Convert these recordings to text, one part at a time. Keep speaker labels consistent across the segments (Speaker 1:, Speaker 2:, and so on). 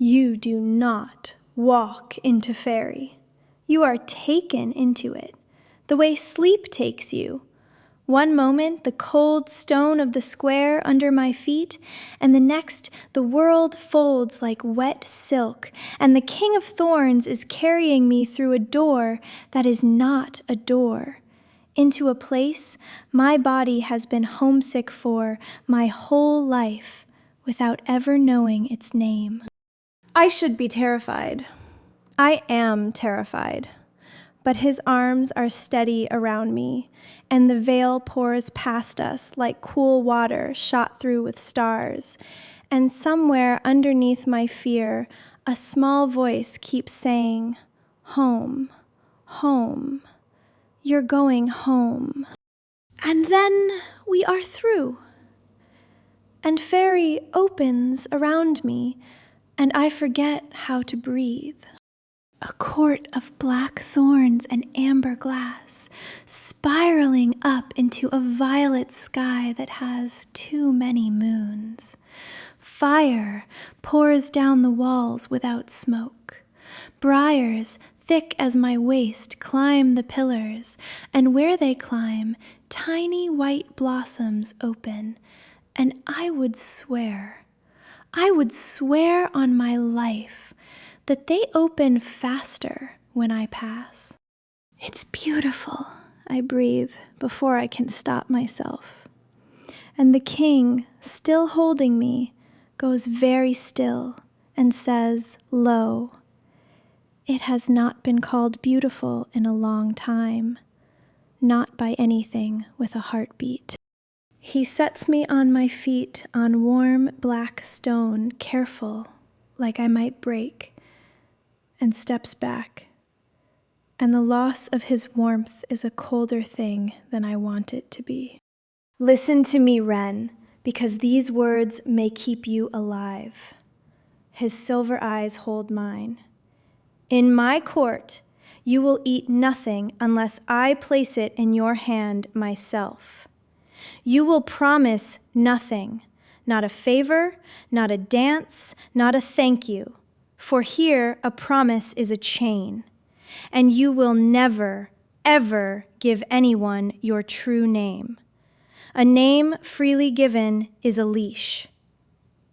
Speaker 1: You do not walk into fairy. You are taken into it, the way sleep takes you. One moment, the cold stone of the square under my feet, and the next, the world folds like wet silk, and the King of Thorns is carrying me through a door that is not a door, into a place my body has been homesick for my whole life without ever knowing its name. I should be terrified. I am terrified. But his arms are steady around me, and the veil pours past us like cool water shot through with stars. And somewhere underneath my fear, a small voice keeps saying, "Home, home, you're going home." And then we are through. And fairy opens around me, and I forget how to breathe. A court of black thorns and amber glass, spiraling up into a violet sky that has too many moons. Fire pours down the walls without smoke. Briars, thick as my waist, climb the pillars, and where they climb, tiny white blossoms open, and I would swear on my life that they open faster when I pass. It's beautiful, I breathe before I can stop myself. And the king, still holding me, goes very still and says, low, "It has not been called beautiful in a long time, not by anything with a heartbeat." He sets me on my feet on warm black stone, careful, like I might break, and steps back, and the loss of his warmth is a colder thing than I want it to be. Listen to me, Wren, because these words may keep you alive. His silver eyes hold mine. In my court, you will eat nothing unless I place it in your hand myself. You will promise nothing, not a favor, not a dance, not a thank you. For here a promise is a chain, and you will never, ever give anyone your true name. A name freely given is a leash.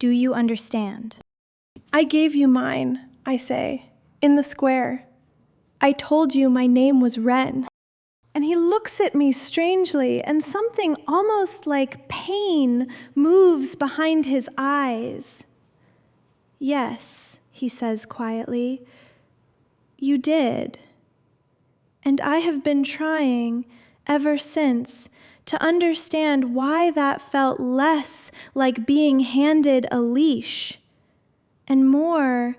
Speaker 1: Do you understand? I gave you mine, I say, in the square. I told you my name was Wren. And he looks at me strangely, and something almost like pain moves behind his eyes. Yes, he says quietly, you did. And I have been trying ever since to understand why that felt less like being handed a leash and more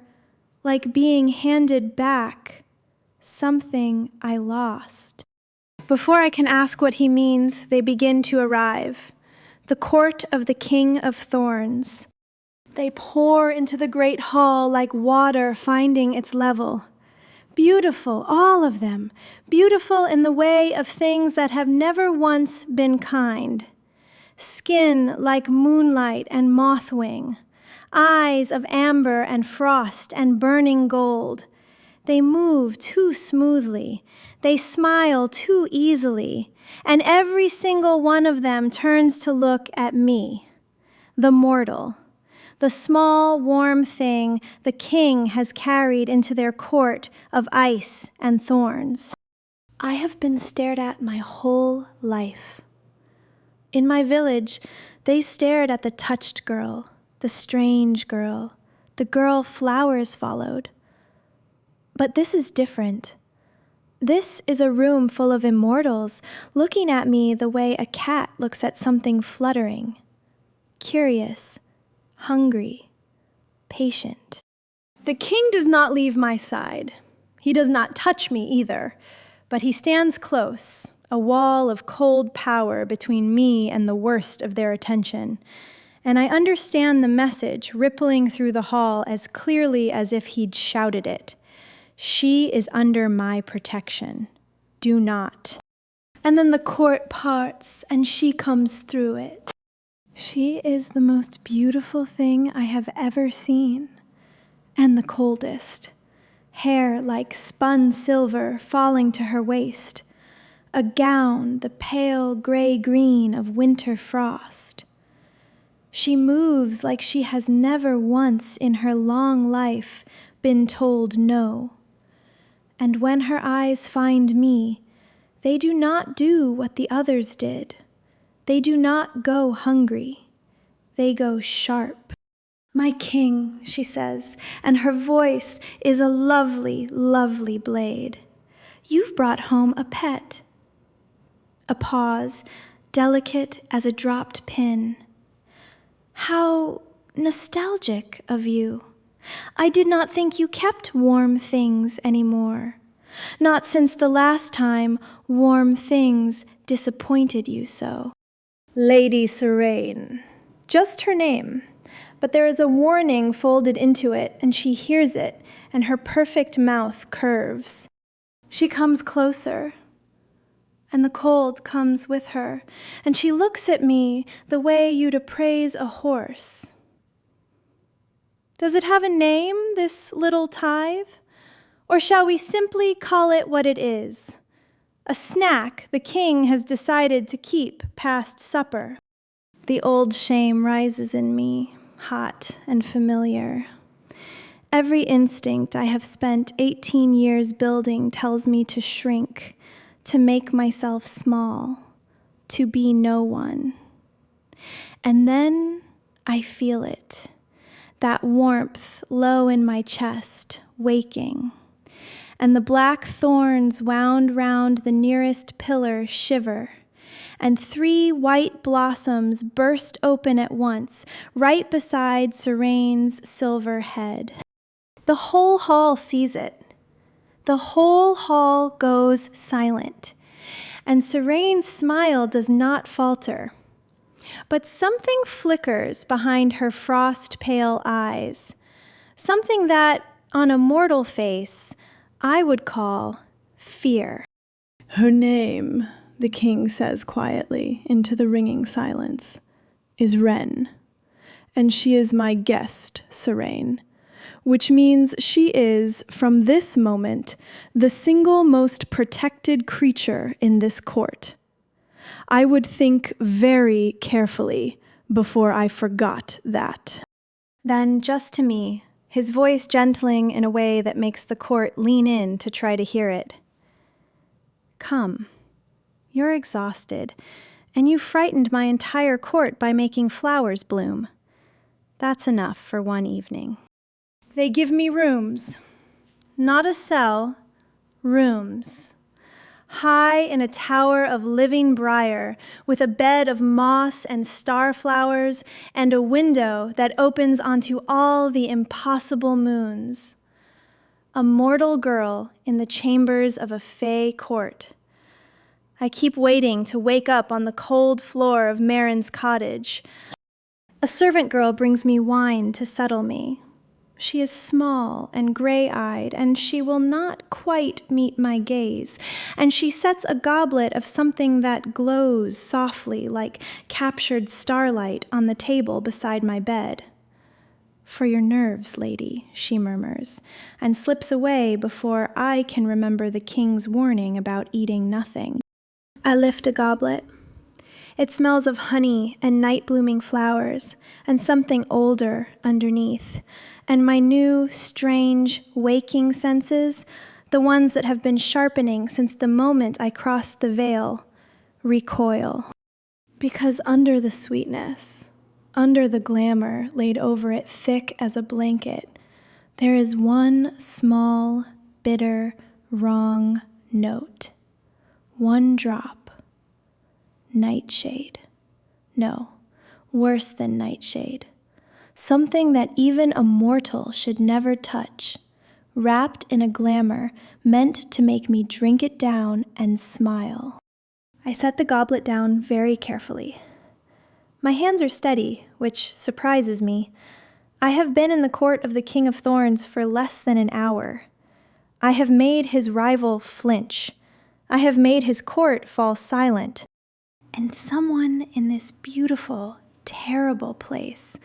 Speaker 1: like being handed back something I lost. Before I can ask what he means, they begin to arrive. The court of the King of Thorns. They pour into the great hall like water finding its level. Beautiful, all of them. Beautiful in the way of things that have never once been kind. Skin like moonlight and mothwing. Eyes of amber and frost and burning gold. They move too smoothly. They smile too easily. And every single one of them turns to look at me, the mortal. The small, warm thing the king has carried into their court of ice and thorns. I have been stared at my whole life. In my village, they stared at the touched girl, the strange girl, the girl flowers followed. But this is different. This is a room full of immortals looking at me the way a cat looks at something fluttering, curious, hungry, patient. The king does not leave my side. He does not touch me either, but he stands close, a wall of cold power between me and the worst of their attention. And I understand the message rippling through the hall as clearly as if he'd shouted it. She is under my protection. Do not. And then the court parts and she comes through it. She is the most beautiful thing I have ever seen, and the coldest, hair like spun silver falling to her waist, a gown the pale gray-green of winter frost. She moves like she has never once in her long life been told no. And when her eyes find me, they do not do what the others did. They do not go hungry. They go sharp. "My king," she says, and her voice is a lovely, lovely blade. "You've brought home a pet." A pause, delicate as a dropped pin. "How nostalgic of you. I did not think you kept warm things anymore. Not since the last time warm things disappointed you so." Lady Serene. Just her name. But there is a warning folded into it, and she hears it, and her perfect mouth curves. She comes closer, and the cold comes with her, and she looks at me the way you'd appraise a horse. Does it have a name, this little tithe? Or shall we simply call it what it is? A snack the king has decided to keep past supper. The old shame rises in me, hot and familiar. Every instinct I have spent 18 years building tells me to shrink, to make myself small, to be no one. And then I feel it, that warmth low in my chest, waking, and the black thorns wound round the nearest pillar shiver, and 3 white blossoms burst open at once, right beside Serene's silver head. The whole hall sees it. The whole hall goes silent, and Serene's smile does not falter. But something flickers behind her frost-pale eyes, something that, on a mortal face, I would call fear. "Her name," the king says quietly into the ringing silence, "is Wren, and she is my guest, Serene, which means she is, from this moment, the single most protected creature in this court. I would think very carefully before I forgot that." Then, just to me, his voice gentling in a way that makes the court lean in to try to hear it. "Come. You're exhausted, and you frightened my entire court by making flowers bloom. That's enough for one evening." They give me rooms. Not a cell, rooms. High in a tower of living briar, with a bed of moss and starflowers, and a window that opens onto all the impossible moons. A mortal girl in the chambers of a Fae court. I keep waiting to wake up on the cold floor of Marin's cottage. A servant girl brings me wine to settle me. She is small and gray-eyed, and she will not quite meet my gaze, and she sets a goblet of something that glows softly like captured starlight on the table beside my bed. "For your nerves, lady," she murmurs, and slips away before I can remember the king's warning about eating nothing. I lift a goblet. It smells of honey and night-blooming flowers, and something older underneath, and my new, strange, waking senses, the ones that have been sharpening since the moment I crossed the veil, recoil. Because under the sweetness, under the glamour laid over it thick as a blanket, there is one small, bitter, wrong note. One drop. Nightshade. No, worse than nightshade. Something that even a mortal should never touch, wrapped in a glamour meant to make me drink it down and smile. I set the goblet down very carefully. My hands are steady, which surprises me. I have been in the court of the King of Thorns for less than an hour. I have made his rival flinch. I have made his court fall silent. And someone in this beautiful, terrible place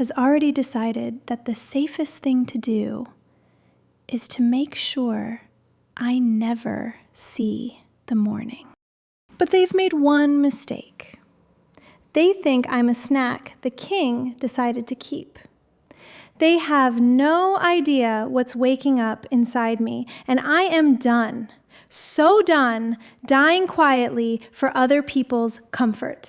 Speaker 1: has already decided that the safest thing to do is to make sure I never see the morning. But they've made one mistake. They think I'm a snack the king decided to keep. They have no idea what's waking up inside me, and I am done, so done, dying quietly for other people's comfort.